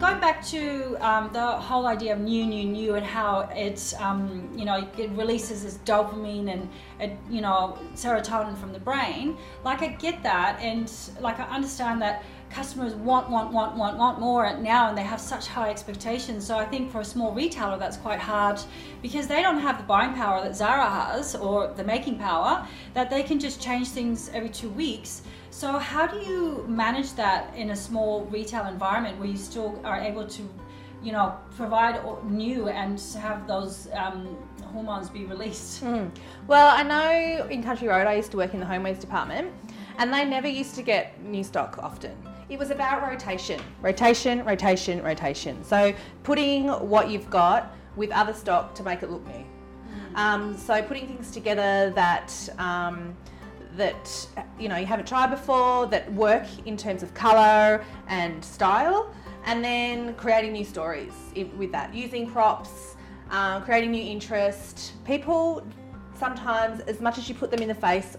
going back to the whole idea of new and how it's, it releases this dopamine and serotonin from the brain. Like, I get that, and like I understand that customers want more now, and they have such high expectations. So I think for a small retailer that's quite hard, because they don't have the buying power that Zara has, or the making power, that they can just change things every 2 weeks. So how do you manage that in a small retail environment where you still are able to, provide new and have those hormones be released? Well, I know in Country Road I used to work in the homewares department, and they never used to get new stock often. It was about rotation. So putting what you've got with other stock to make it look new. So putting things together that you haven't tried before, that work in terms of colour and style, and then creating new stories with that, using props, creating new interest. People sometimes, as much as you put them in their face,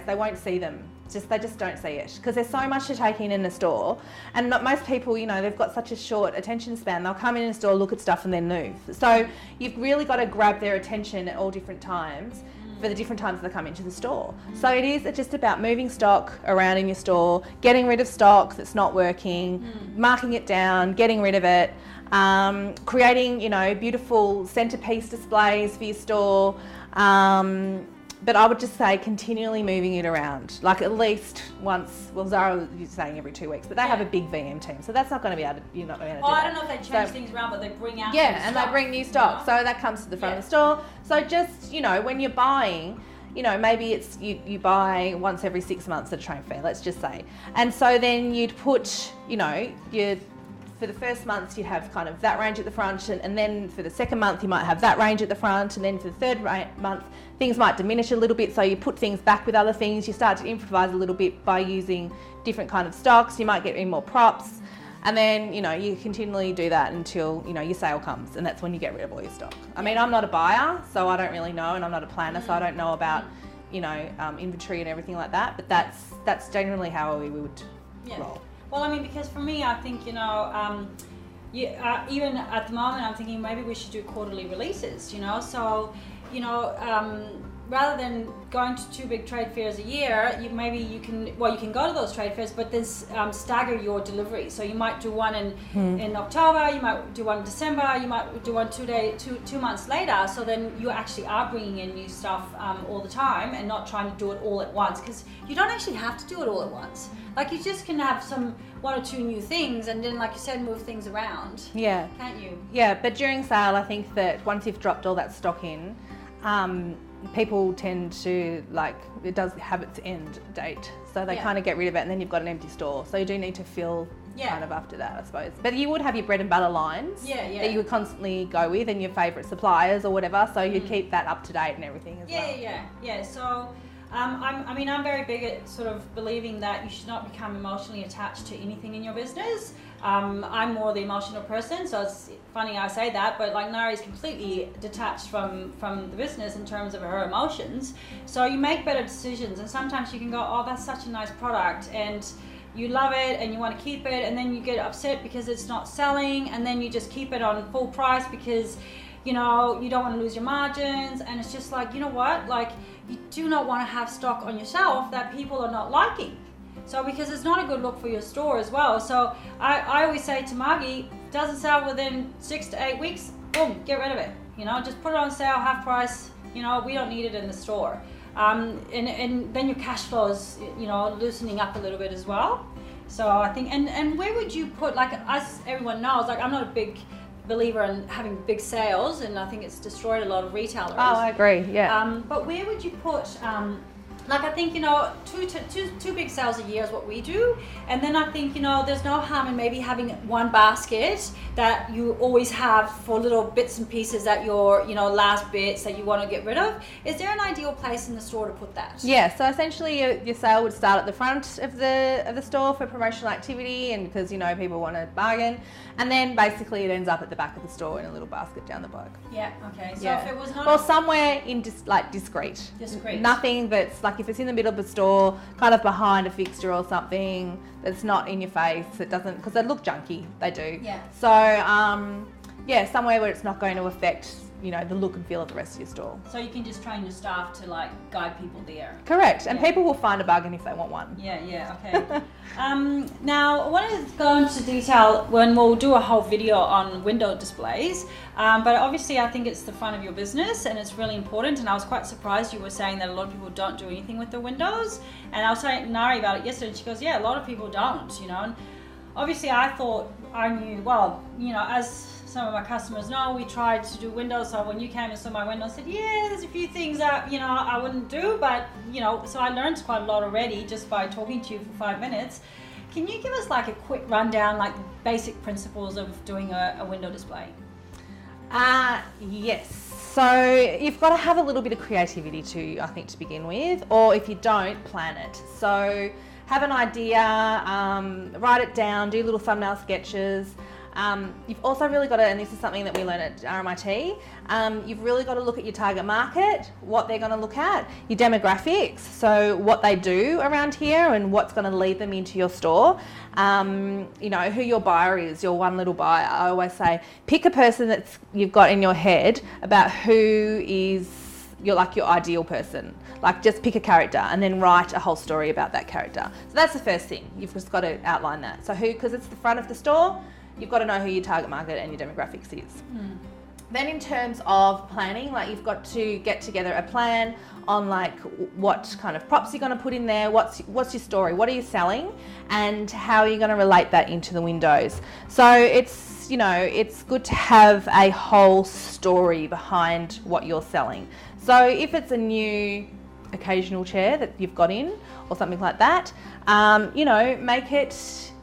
they won't see them. They just don't see it, because there's so much to take in a store, and most people, they've got such a short attention span. They'll come in a store, look at stuff, and then move. So you've really got to grab their attention at all different times for the different times they come into the store. So it is just about moving stock around in your store, getting rid of stock that's not working, marking it down, getting rid of it, creating, beautiful centerpiece displays for your store. But I would just say continually moving it around, like at least once. Well, Zara is saying every 2 weeks, but they have a big VM team, so that's not going to be able to. You're not going to do that. I don't know if they change things around, but they bring out. Yeah, and they bring new stock, so that comes to the front of the store. So just when you're buying, maybe it's you buy once every 6 months at a trade fair, let's just say, and so then you'd put for the first month you have kind of that range at the front, and then for the second month you might have that range at the front, and then for the third month things might diminish a little bit, so you put things back with other things. You start to improvise a little bit by using different kind of stocks. You might get in more props, and then you continually do that until your sale comes, and that's when you get rid of all your stock. I mean, I'm not a buyer, so I don't really know, and I'm not a planner, so I don't know about inventory and everything like that, but that's generally how we would roll. Well, I mean, because for me, I think, even at the moment, I'm thinking maybe we should do quarterly releases, so, rather than going to 2 big trade fairs a year, you can go to those trade fairs, but then stagger your delivery. So you might do one in October, you might do one in December, you might do one 2 months later. So then you actually are bringing in new stuff all the time, and not trying to do it all at once, because you don't actually have to do it all at once. Like, you just can have 1 or 2 new things, and then, like you said, move things around. Yeah. Can't you? Yeah, but during sale, I think that once you've dropped all that stock in, people tend to, it does have its end date. So they kind of get rid of it, and then you've got an empty store. So you do need to fill kind of after that, I suppose. But you would have your bread and butter lines that you would constantly go with, and your favourite suppliers or whatever. So you'd keep that up to date and everything as well. Yeah. So I'm very big at sort of believing that you should not become emotionally attached to anything in your business. I'm more the emotional person, so it's funny I say that, but like Nari is completely detached from the business in terms of her emotions. So you make better decisions, and sometimes you can go, oh, that's such a nice product, and you love it and you want to keep it, and then you get upset because it's not selling, and then you just keep it on full price because you don't want to lose your margins. And it's just like, you know what, like, you do not want to have stock on your shelf that people are not liking. So because it's not a good look for your store as well. So I always say to Margie, doesn't sell within 6 to 8 weeks, boom, get rid of it. Just put it on sale, half price. We don't need it in the store. And then your cash flow is, loosening up a little bit as well. So I think, and where would you put, like, as everyone knows, like, I'm not a big believer in having big sales, and I think it's destroyed a lot of retailers. Oh, I agree, yeah. But where would you put, like, I think, two big sales a year is what we do. And then I think, there's no harm in maybe having one basket that you always have for little bits and pieces that your, last bits that you want to get rid of. Is there an ideal place in the store to put that? Yeah, so essentially your sale would start at the front of the store for promotional activity, and because, people want to bargain. And then basically it ends up at the back of the store in a little basket down the back. Yeah, okay. So if it was not... Or somewhere in discreet. Discreet. Nothing that's like, if it's in the middle of the store, kind of behind a fixture or something that's not in your face, it doesn't, because they look junky, they do. Yeah. So, yeah, somewhere where it's not going to affect, you know, the look and feel of the rest of your store. So you can just train your staff to like guide people there. Correct, and people will find a bargain if they want one. Yeah, okay. Now, I want to go into detail when we'll do a whole video on window displays, but obviously I think it's the front of your business and it's really important, and I was quite surprised you were saying that a lot of people don't do anything with the windows, and I was telling Nari about it yesterday and she goes, yeah, a lot of people don't, you know, and obviously I thought I knew, well, you know, as some of my customers know, we tried to do windows, so when you came and saw my window, I said, yeah, there's a few things that, you know, I wouldn't do, but, you know, so I learned quite a lot already just by talking to you for 5 minutes. Can you give us like a quick rundown, like the basic principles of doing a window display? Yes. So you've got to have a little bit of creativity too, I think, to begin with, or if you don't, plan it. So have an idea, write it down, do little thumbnail sketches. You've also really got to, and this is something that we learn at RMIT, you've really got to look at your target market, what they're going to look at, your demographics, so what they do around here and what's going to lead them into your store. You know, who your buyer is, your one little buyer. I always say, pick a person that you've got in your head about who is your ideal person. Like, just pick a character and then write a whole story about that character. So that's the first thing. You've just got to outline that. So who, because it's the front of the store, you've got to know who your target market and your demographics is. Then in terms of planning, like you've got to get together a plan on like what kind of props you're going to put in there, what's your story, what are you selling, and how are you going to relate that into the windows. So it's, you know, it's good to have a whole story behind what you're selling. So if it's a new occasional chair that you've got in or something like that, you know, make it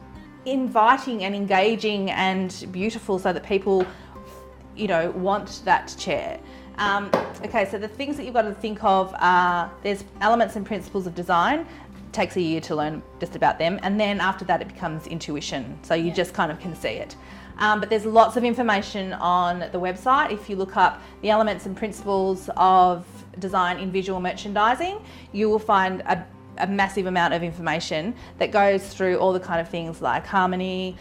inviting and engaging and beautiful so that people, you know, want that chair. Okay, so the things that you've got to think of are, there's elements and principles of design. It takes a year to learn just about them, and then after that it becomes intuition, so you just kind of can see it. But there's lots of information on the website. If you look up the elements and principles of design in visual merchandising, you will find a massive amount of information that goes through all the kind of things like harmony,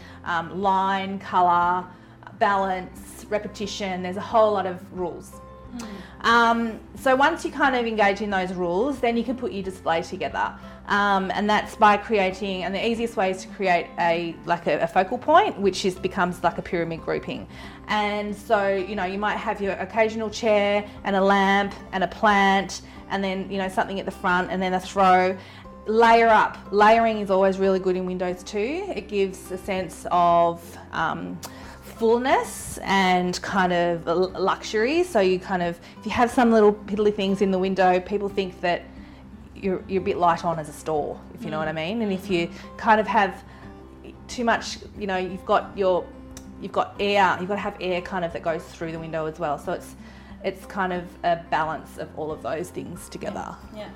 line, colour, balance, repetition. There's a whole lot of rules. So once you kind of engage in those rules, then you can put your display together. And that's by creating, and the easiest way is to create a focal point, which becomes like a pyramid grouping. And so, you know, you might have your occasional chair and a lamp and a plant, and then, you know, something at the front, and then a throw. Layer up. Layering is always really good in windows too. It gives a sense of fullness and kind of luxury. So you kind of, if you have some little piddly things in the window, people think that you're a bit light on as a store, if you know what I mean. And if you kind of have too much, you know, you've got air, you've got to have air kind of that goes through the window as well. So it's kind of a balance of all of those things together. Yeah.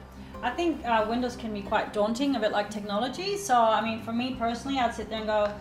I think windows can be quite daunting, a bit like technology. So, I mean, for me personally, I'd sit there and go,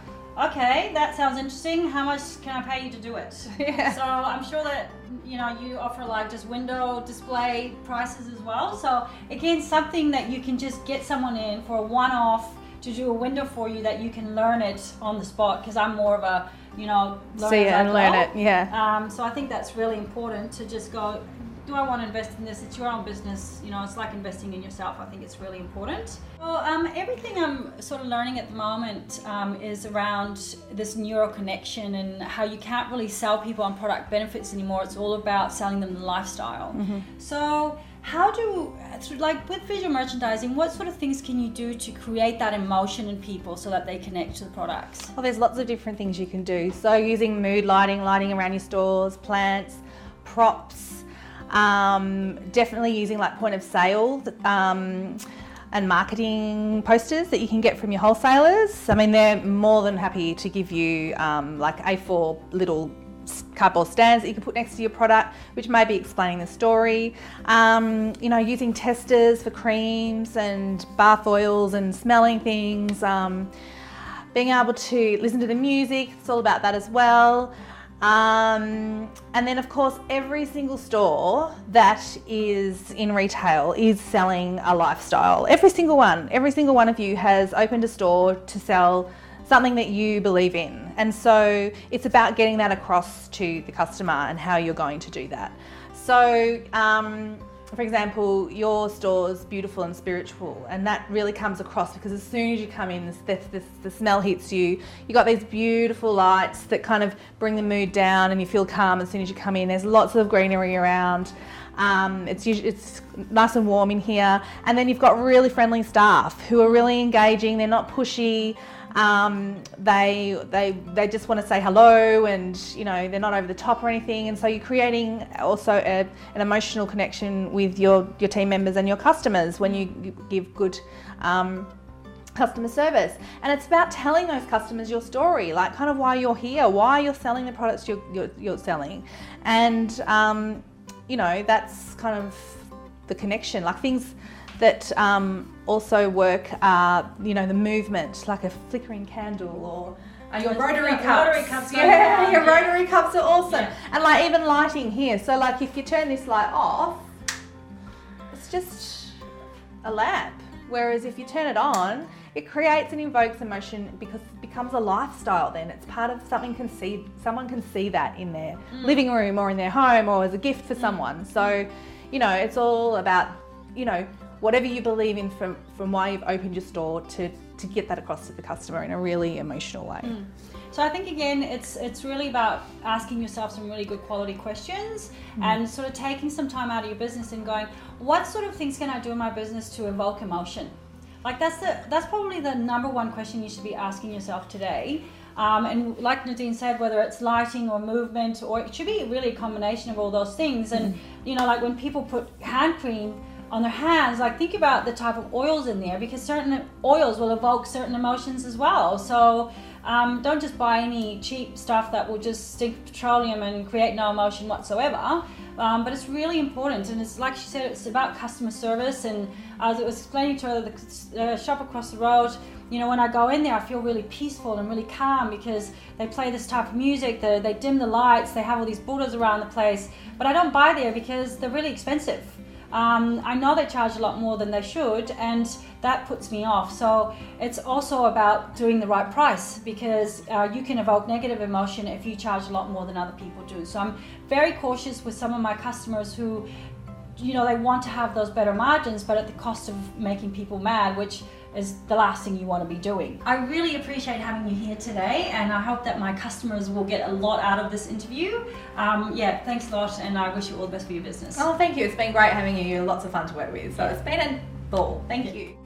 okay, that sounds interesting. How much can I pay you to do it? Yeah. So I'm sure that, you know, you offer like just window display prices as well. So again, something that you can just get someone in for a one-off to do a window for you, that you can learn it on the spot, because I'm more of a, you know, see it and learn it. Yeah. So I think that's really important to just go, do I want to invest in this? It's your own business, you know, it's like investing in yourself. I think it's really important. Well, everything I'm sort of learning at the moment is around this neural connection and how you can't really sell people on product benefits anymore. It's all about selling them the lifestyle. So how like with visual merchandising, what sort of things can you do to create that emotion in people so that they connect to the products? Well, there's lots of different things you can do. So using mood lighting around your stores, plants, props, definitely using like point of sale and marketing posters that you can get from your wholesalers. I mean, they're more than happy to give you like A4 little cardboard stands that you can put next to your product, which may be explaining the story. You know, using testers for creams and bath oils and smelling things. Being able to listen to the music, it's all about that as well. And then of course, every single store that is in retail is selling a lifestyle. Every single one of you has opened a store to sell something that you believe in. And so it's about getting that across to the customer and how you're going to do that. So, for example, your store's beautiful and spiritual, and that really comes across because as soon as you come in, the smell hits you. You got these beautiful lights that kind of bring the mood down, and you feel calm as soon as you come in. There's lots of greenery around. It's nice and warm in here, and then you've got really friendly staff who are really engaging. They're not pushy. They just want to say hello, and they're not over the top or anything. And so you're creating also an emotional connection with your team members and your customers when you give good customer service. And it's about telling those customers your story, like kind of why you're here, why you're selling the products you're selling, and that's kind of the connection. Like things that also work are, the movement, like a flickering candle, or your rotary cups. Yeah, your rotary cups are awesome. Yeah. And like even lighting here. So like if you turn this light off, it's just a lamp. Whereas if you turn it on, it creates and invokes emotion because it becomes a lifestyle then. It's part of someone can see that in their living room or in their home or as a gift for someone. So, it's all about, whatever you believe in from why you've opened your store to get that across to the customer in a really emotional way. So I think again, it's really about asking yourself some really good quality questions and sort of taking some time out of your business and going, what sort of things can I do in my business to evoke emotion? Like that's probably the number one question you should be asking yourself today. And like Nadine said, whether it's lighting or movement, or it should be really a combination of all those things. And like when people put hand cream on their hands, like think about the type of oils in there, because certain oils will evoke certain emotions as well. So don't just buy any cheap stuff that will just stink petroleum and create no emotion whatsoever. But it's really important, and it's like she said, it's about customer service. And as I was explaining to her, the shop across the road, when I go in there, I feel really peaceful and really calm because they play this type of music, they dim the lights, they have all these borders around the place. But I don't buy there because they're really expensive. I know they charge a lot more than they should, and that puts me off. So it's also about doing the right price, because you can evoke negative emotion if you charge a lot more than other people do. So I'm very cautious with some of my customers who, they want to have those better margins, but at the cost of making people mad, which is the last thing you want to be doing. I really appreciate having you here today, and I hope that my customers will get a lot out of this interview. Thanks a lot, and I wish you all the best for your business. Oh, thank you. It's been great having you. You're lots of fun to work with. So it's been a ball. Thank you.